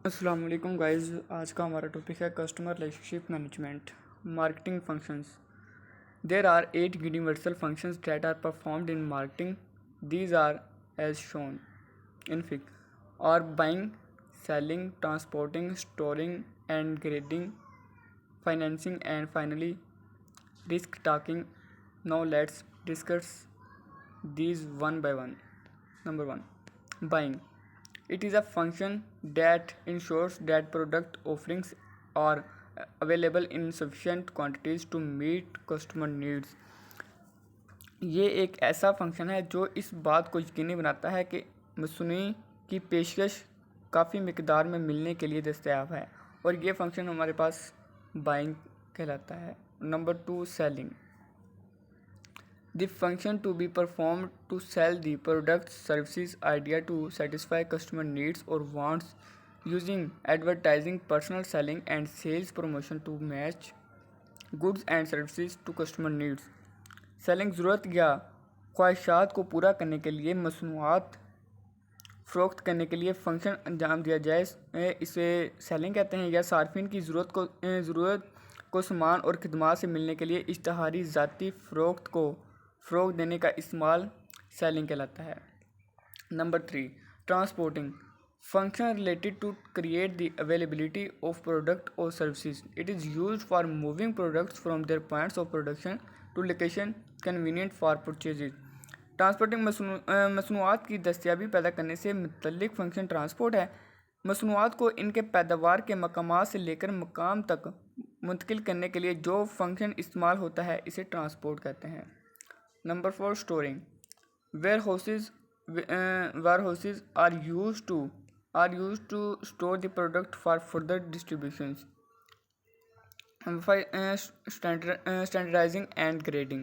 अस्सलाम वालेकुम गाइस। आज का हमारा टॉपिक है customer relationship management marketing functions. There are 8 universal functions that are performed in marketing. These are as shown in fig और buying, selling, transporting, storing and grading, financing and finally risk taking. Now let's discuss these one by one. Number one, buying. It is a function that ensures that product offerings are available in sufficient quantities to meet customer needs. ये एक ऐसा function है जो इस बात को यकीनी बनाता है कि मसूनी की पेशकश काफ़ी मिकदार में मिलने के लिए दस्तयाब है, और ये फंक्शन हमारे पास बाइंग कहलाता है. Number two, selling. The function to be performed to sell the product, services, idea to satisfy customer needs or wants, using advertising, personal selling and sales promotion to match goods and services to customer needs. Selling ज़रूरत या ख्वाहिशात को पूरा करने के लिए मसनूआत फ़रोख्त करने के लिए फ़ंक्शन अंजाम दिया जाए, इसे सेलिंग कहते हैं. या सार्फिन की ज़रूरत को सामान और खदमात से मिलने के लिए इश्तहारी ज़ाती फ़रोख्त को फ़रोग़ देने का इस्तेमाल सेलिंग कहलाता है. Number three, transporting. Function related to create the availability of product और services. It is used for moving products from their points of production to location convenient for purchases. Transporting मसनूआत की दस्तयाबी पैदा करने से मुतल्लिक फंक्शन ट्रांसपोर्ट है. मसनूआत को इनके पैदावार के मकामात से लेकर मकाम तक मुंतकिल करने के लिए जो फंक्शन इस्तेमाल होता है इसे ट्रांसपोर्ट कहते हैं. Number four, storing. Warehouses are used to store the product for further distributions. Standardizing and grading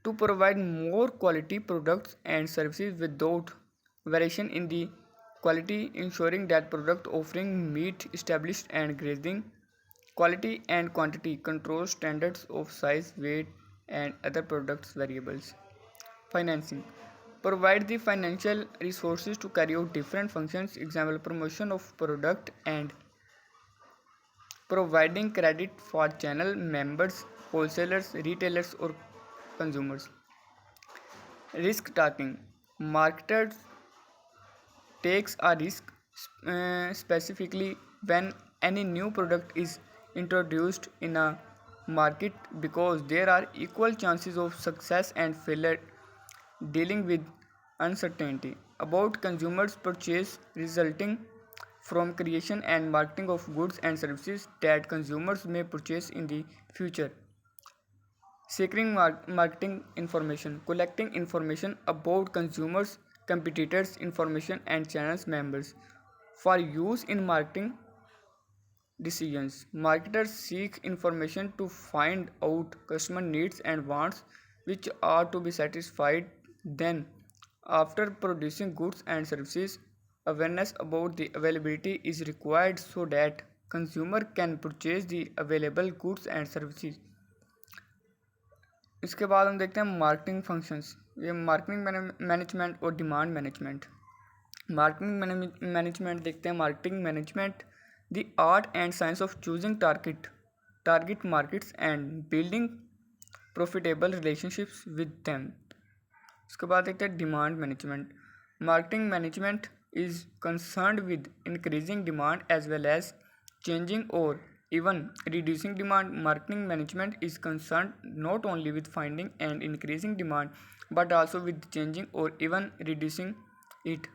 to provide more quality products and services without variation in the quality, ensuring that product offering meet established and grading quality and quantity control standards of size, weight and other products variables. Financing. Provide the financial resources to carry out different functions, example promotion of product and providing credit for channel members, wholesalers, retailers or consumers. Risk taking. Marketers takes a risk specifically when any new product is introduced in a market because there are equal chances of success and failure. Dealing with uncertainty about consumers' purchase resulting from creation and marketing of goods and services that consumers may purchase in the future. Seeking marketing information. Collecting information about consumers, competitors, information and channels members for use in marketing decisions. Marketers seek information to find out customer needs and wants which are to be satisfied. Then, after producing goods and services, awareness about the availability is required so that consumer can purchase the available goods and services. इसके बाद हम देखते हैं marketing functions. ये marketing management और demand management. Marketing management देखते हैं. Marketing management the art and science of choosing target markets and building profitable relationships with them. उसके बाद देखते हैं demand management. Marketing management is concerned with increasing demand as well as changing और even reducing demand. Marketing management is concerned not only with finding and increasing demand but also with changing or even reducing it.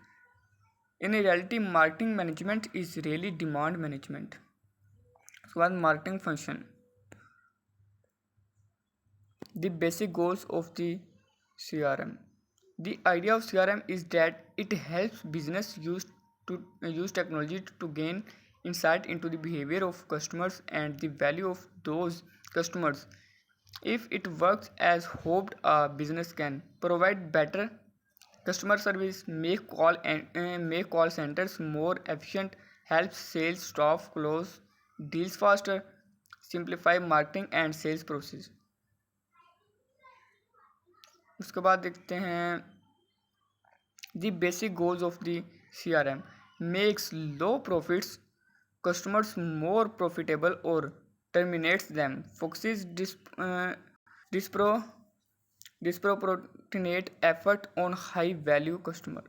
In reality, marketing management is really demand management. उसके बाद marketing function. The basic goals of the CRM. The idea of CRM is that it helps business use technology to gain insight into the behavior of customers and the value of those customers. If it works as hoped, a business can provide better customer service, make call centers more efficient, help sales staff close deals faster, simplify marketing and sales process. उसके बाद देखते हैं the basic goals of the CRM. Makes low profits customers more profitable or terminates them. Focuses dispro- disproportionate effort on high value customer.